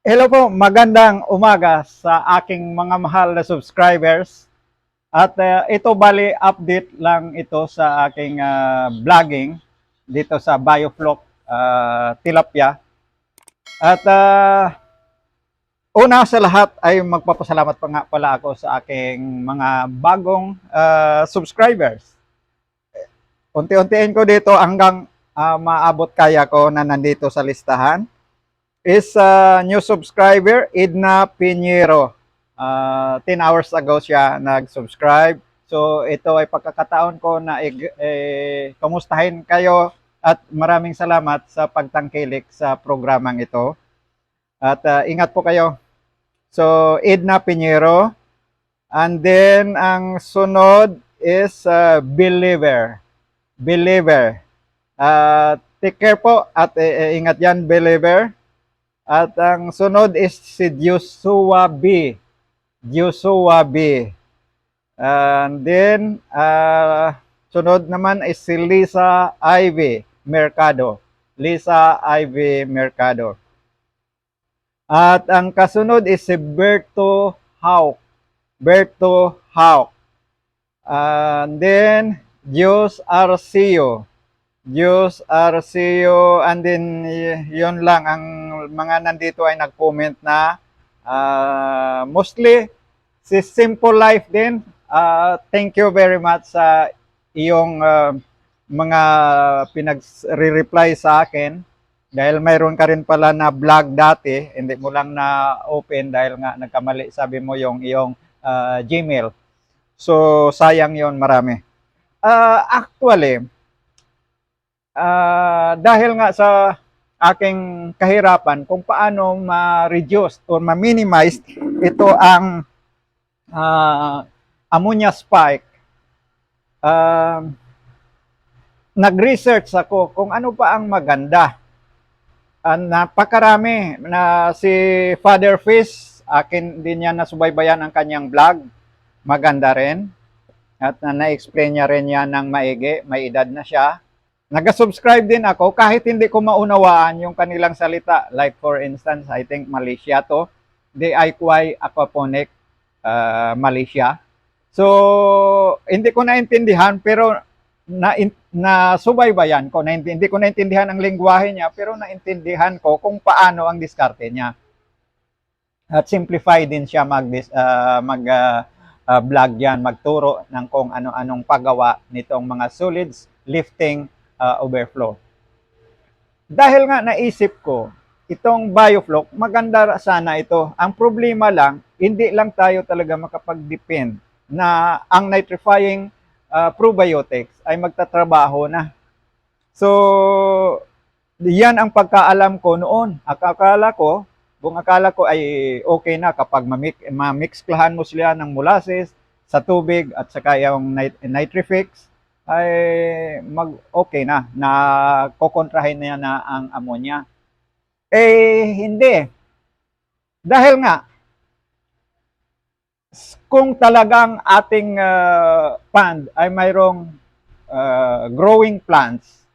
Hello po, magandang umaga sa aking mga mahal na subscribers. At ito bali update lang ito sa aking vlogging dito sa Biofloc Tilapia. At una sa lahat ay magpapasalamat pa nga pala ako sa aking mga bagong subscribers. Unti-untiin ko dito hanggang maabot kaya ko na nandito sa listahan. Is new subscriber, Edna Pinheiro. 10 hours ago siya nag-subscribe. So ito ay pagkakataon ko na kamustahin kayo at maraming salamat sa pagtangkilik sa programang ito. At ingat po kayo. So Edna Pinheiro. And then ang sunod is Believer. Believer. Take care po at ingat yan, Believer. At ang sunod is si Joshua B. Joshua B. And then, sunod naman is si Lisa Ivy Mercado. Lisa Ivy Mercado. At ang kasunod is si Berto Hawk. Berto Hawk. And then, Diyos Arcio. Diyos Arcio, and then yun lang ang mga nandito ay nag-comment na mostly si Simple Life din. Thank you very much sa iyong mga pinag-reply sa akin dahil mayroon ka rin pala na vlog dati, hindi mo lang na open dahil nga nagkamali sabi mo yung iyong Gmail. So sayang yon marami. Actually, dahil nga sa aking kahirapan kung paano ma-reduce or ma-minimize ito ang ammonia spike, nag-research ako kung ano pa ang maganda. Napakarami na si Father Fish, akin din niya nasubaybayan ang kanyang vlog, maganda rin. At na-explain niya rin yan ng maigi, may edad na siya. Nag-subscribe din ako kahit hindi ko maunawaan yung kanilang salita. Like for instance, I think Malaysia to. DIY Aquaponic Malaysia. So, hindi ko naintindihan pero nasubaybayan ko. Hindi ko naintindihan ang lengguwahe niya pero naintindihan ko kung paano ang diskarte niya. At simplify din siya vlog yan, magturo ng kung ano-anong paggawa nitong mga solids, lifting, overflow. Dahil nga naisip ko, itong Biofloc, maganda sana ito. Ang problema lang, hindi lang tayo talaga makapag-depend na ang nitrifying probiotics ay magtatrabaho na. So, yan ang pagkaalam ko noon. Akala ko ay okay na kapag mamixklahan mo sila ng molasses sa tubig at saka yung nitrifix, ay okay na kokontrahin niya na ang ammonia. Hindi. Dahil nga, kung talagang ating pond ay mayroong growing plants,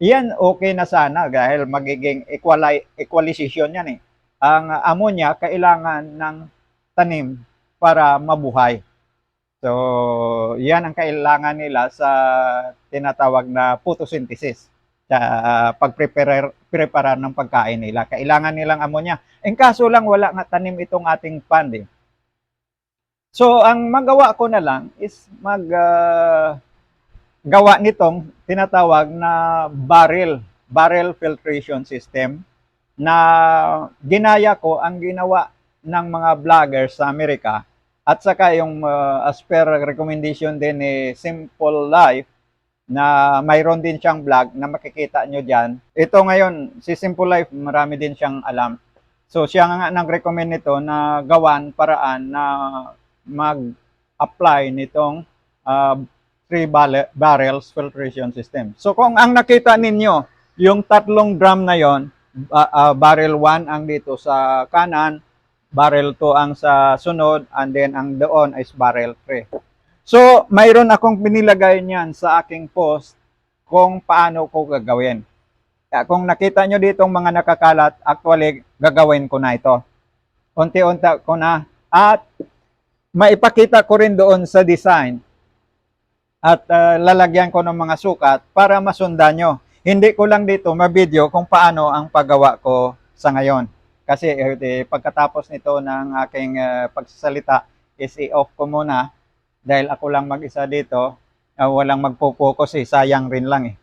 yan okay na sana dahil magiging equalization yan eh. Ang ammonia kailangan ng tanim para mabuhay. So, yan ang kailangan nila sa tinatawag na photosynthesis sa pagprepare ng pagkain nila. Kailangan nilang ammonia. En kaso lang wala nga tanim itong ating pond eh. So, ang magawa ko na lang is gawa nitong tinatawag na barrel filtration system na ginaya ko ang ginawa ng mga vloggers sa Amerika. At saka yung as per recommendation din ni Simple Life na mayroon din siyang vlog na makikita nyo dyan. Ito ngayon, si Simple Life, marami din siyang alam. So siya nga nag-recommend nito na gawan paraan na mag-apply nitong 3 barrels filtration system. So kung ang nakita ninyo, yung 3 drum na yon, barrel 1 ang dito sa kanan, barrel 2 ang sa sunod, and then ang doon is barrel 3. So, mayroon akong pinilagay niyan sa aking post kung paano ko gagawin. Kung nakita nyo ditong mga nakakalat, actually, gagawin ko na ito. unti-unti ko na at maipakita ko rin doon sa design at lalagyan ko ng mga sukat para masundan nyo. Hindi ko lang dito ma-video kung paano ang paggawa ko sa ngayon. Kasi pagkatapos nito ng aking pagsasalita is i-off ko muna dahil ako lang mag-isa dito. Walang magpo-focus sayang rin lang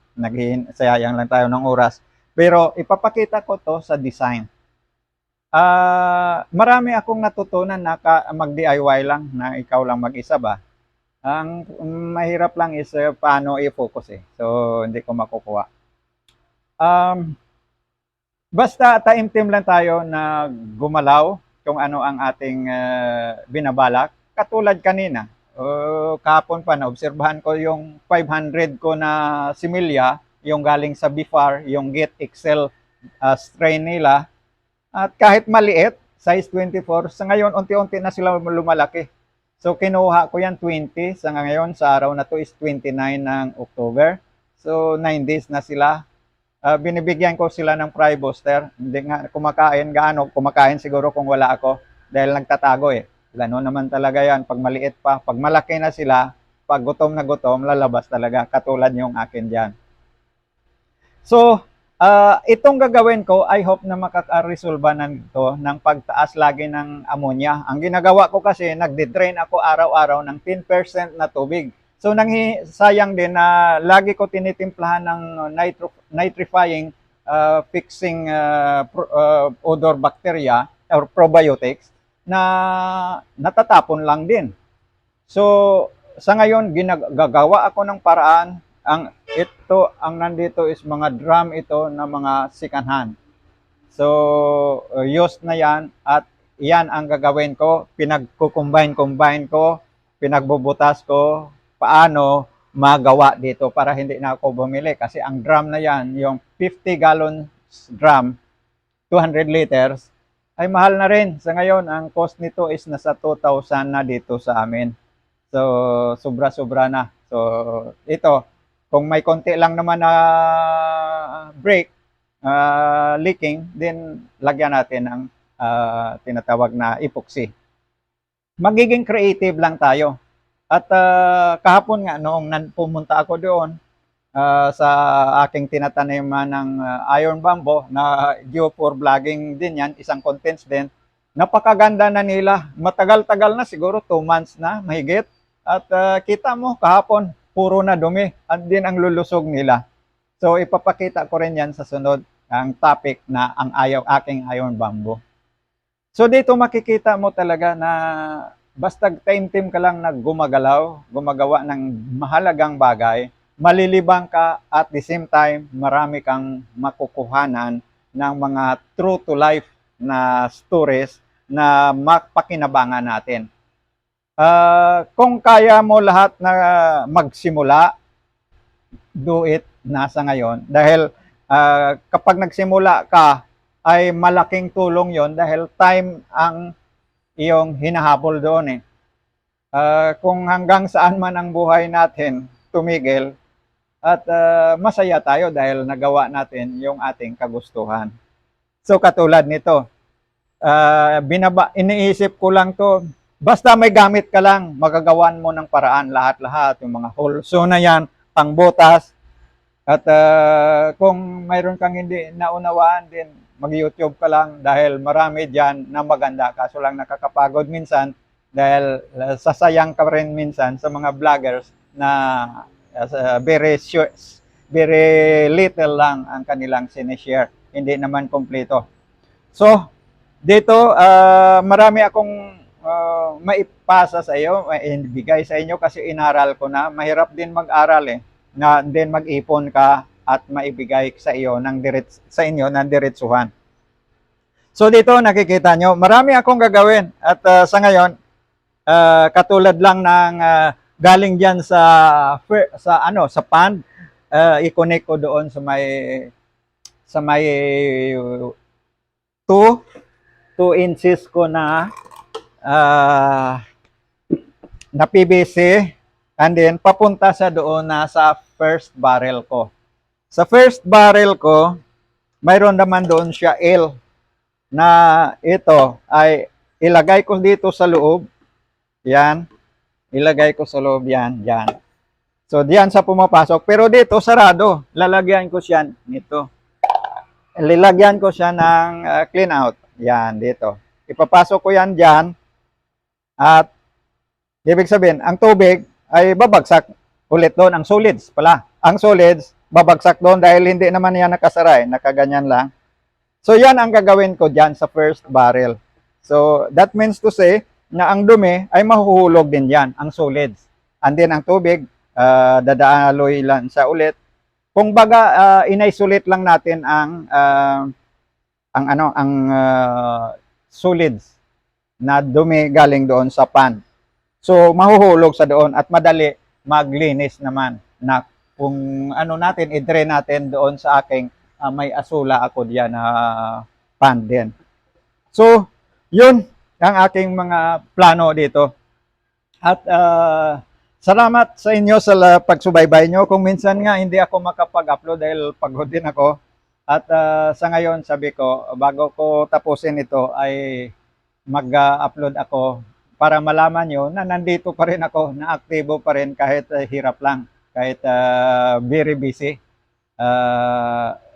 sayang lang tayo ng oras. Pero ipapakita ko to sa design. Marami akong natutunan na mag-DIY lang na ikaw lang mag-isa ba. Ang mahirap lang is paano i-focus So hindi ko makukuha. Basta taimtim lang tayo na gumalaw kung ano ang ating binabalak. Katulad kanina, kahapon pa naobserbahan ko yung 500 ko na similya, yung galing sa BIFAR, yung Get Excel strain nila. At kahit maliit, size 24, sa ngayon unti-unti na sila lumalaki. So kinuha ko yan 20, sa ngayon sa araw na to is 29 ng October. So 9 days na sila. Binibigyan ko sila ng fry booster. Hindi nga kumakain siguro kung wala ako dahil nagtatago Gano'n naman talaga yan. Pag maliit pa, pag malaki na sila, pag gutom na gutom, lalabas talaga. Katulad yung akin dyan. So, itong gagawin ko, I hope na makaka-resolve na ito ng pagtaas lagi ng ammonia. Ang ginagawa ko kasi, nagde-drain ako araw-araw ng 10% na tubig. So, sayang din na lagi ko tinitimplahan ng nitrifying fixing odor bacteria or probiotics na natatapon lang din. So, sa ngayon, gagawa ako ng paraan. Ang nandito is mga drum ito na mga second hand. So, used na yan at yan ang gagawin ko. Pinagkukumbine ko, pinagbubutas ko, paano magawa dito para hindi na ako bumili. Kasi ang drum na yan, yung 50 gallons drum, 200 liters, ay mahal na rin. Sa ngayon, ang cost nito is nasa 2,000 na dito sa amin. So, sobra-sobra na. So, ito, kung may konti lang naman na break, leaking, then lagyan natin ng tinatawag na epoxy. Magiging creative lang tayo. At kahapon nga, noong pumunta ako doon sa aking tinataniman ng iron bamboo, na due for vlogging din yan, isang contents din, napakaganda na nila. Matagal-tagal na, siguro 2 months na, mahigit. At kita mo, kahapon, puro na dumi at din ang lulusog nila. So ipapakita ko rin yan sa sunod ang topic na ang aking iron bamboo. So dito makikita mo talaga na basta time-time ka lang na gumagawa ng mahalagang bagay, malilibang ka at the same time marami kang makukuhanan ng mga true to life na stories na mapakinabangan natin. Kung kaya mo lahat na magsimula, do it nasa ngayon. Dahil kapag nagsimula ka, ay malaking tulong yon dahil time ang iyong hinahabol doon kung hanggang saan man ang buhay natin tumigil, at masaya tayo dahil nagawa natin yung ating kagustuhan. So katulad nito, iniisip ko lang to, basta may gamit ka lang, magagawan mo ng paraan lahat-lahat, yung mga holso na yan, pangbutas. At kung mayroon kang hindi naunawaan din, mag-YouTube ka lang dahil marami dyan na maganda. Kaso lang nakakapagod minsan dahil sasayang ka rin minsan sa mga vloggers na very little lang ang kanilang sinishare. Hindi naman kompleto. So, dito marami akong maipasa sa iyo, maibigay sa inyo kasi inaral ko na. Mahirap din mag-aral na din mag-ipon ka at maibigay sa iyo sa inyo ng diretsuhan. So dito nakikita nyo, marami akong gagawin at sa ngayon katulad lang ng galing diyan sa pond, i-connect ko doon sa may 2 inches ko na PVC, and then papunta sa doon na sa first barrel ko. Sa first barrel ko, mayroon naman doon siya L na ito ay ilagay ko dito sa loob. Yan. Ilagay ko sa loob yan. Yan. So, diyan sa pumapasok. Pero dito, sarado. Lalagyan ko siya nito. Lilagyan ko siya ng clean out. Yan, dito. Ipapasok ko yan dyan. At, ibig sabihin, ang tubig ay babagsak ulit doon. Ang solids pala. Ang solids, babagsak doon dahil hindi naman yan nakasara. Nakaganyan lang. So, yan ang gagawin ko dyan sa first barrel. So, that means to say na ang dumi ay mahuhulog din yan, ang solids. And then, ang tubig, dadaaloy lang sa ulit. Kung baga, in-isolate lang natin ang solids na dumi galing doon sa pan. So, mahuhulog sa doon at madali maglinis naman na kung ano natin, i-drain natin doon sa aking may asula ako diyan na pan din. So, yun ang aking mga plano dito. At salamat sa inyo sa pagsubaybay nyo. Kung minsan nga hindi ako makapag-upload dahil pagod din ako. At sa ngayon sabi ko, bago ko tapusin ito ay mag-upload ako para malaman nyo na nandito pa rin ako, na aktibo pa rin kahit hirap lang, kahit very busy.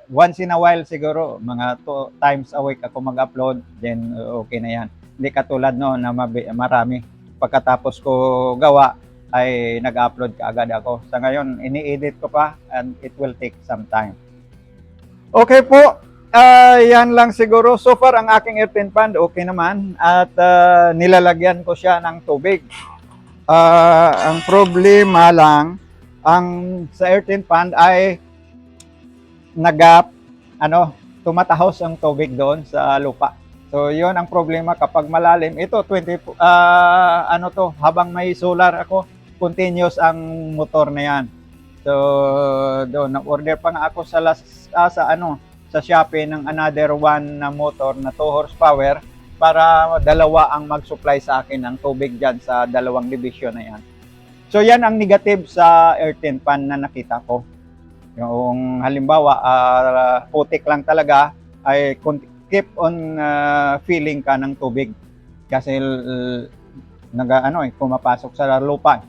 Once in a while siguro, mga 2 times a week ako mag-upload, then okay na yan. Hindi katulad no na marami. Pagkatapos ko gawa, ay nag-upload kaagad ako. Sa ngayon, ini-edit ko pa and it will take some time. Okay po, yan lang siguro. So far, ang aking earthen pan, okay naman. At nilalagyan ko siya ng tubig. Ang problema lang, sa earthen pan ay tumatahos ang tubig doon sa lupa. So, yun ang problema kapag malalim. Ito, habang may solar ako, continuous ang motor na yan. So, doon, nag-order pa nga ako sa Shopee ng another one na motor na 2 horsepower para dalawa ang mag-supply sa akin ng tubig dyan sa dalawang division na yan. So, yan ang negative sa earthen pan na nakita ko. Yung halimbawa, putik lang talaga, ay keep on filling ka ng tubig kasi pumapasok sa lupa.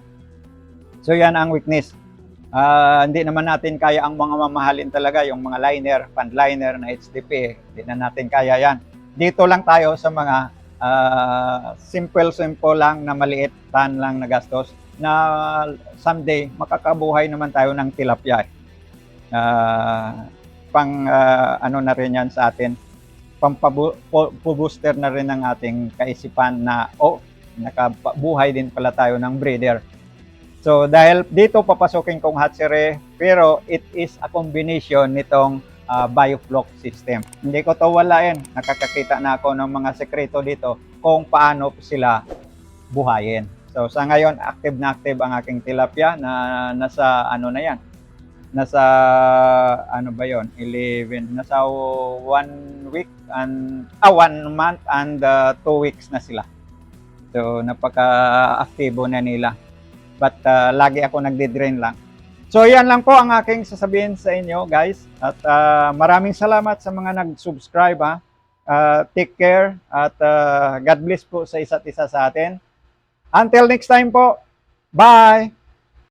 So yan ang weakness. Hindi naman natin kaya ang mga mamahalin talaga, yung mga liner, fan liner na HDP, hindi na natin kaya yan. Dito lang tayo sa mga simple lang na maliit, tan lang na gastos na someday makakabuhay naman tayo ng tilapia. Na rin yan sa atin, pang-booster na rin ng ating kaisipan na nakabuhay din pala tayo ng breeder. So dahil dito papasukin kong hatchery, pero it is a combination nitong biofloc system. Hindi ko to walain, nakakakita na ako ng mga sekreto dito kung paano sila buhayin. So sa ngayon, active na active ang aking tilapia na nasa nasa 11, nasa 1 week and 1 month and 2 weeks na sila. So napaka-aktibo na nila. But lagi ako nagdi-drain lang. So yan lang po ang aking sasabihin sa inyo, guys. At maraming salamat sa mga nag-subscribe. Take care at God bless po sa isa't isa sa atin. Until next time po. Bye!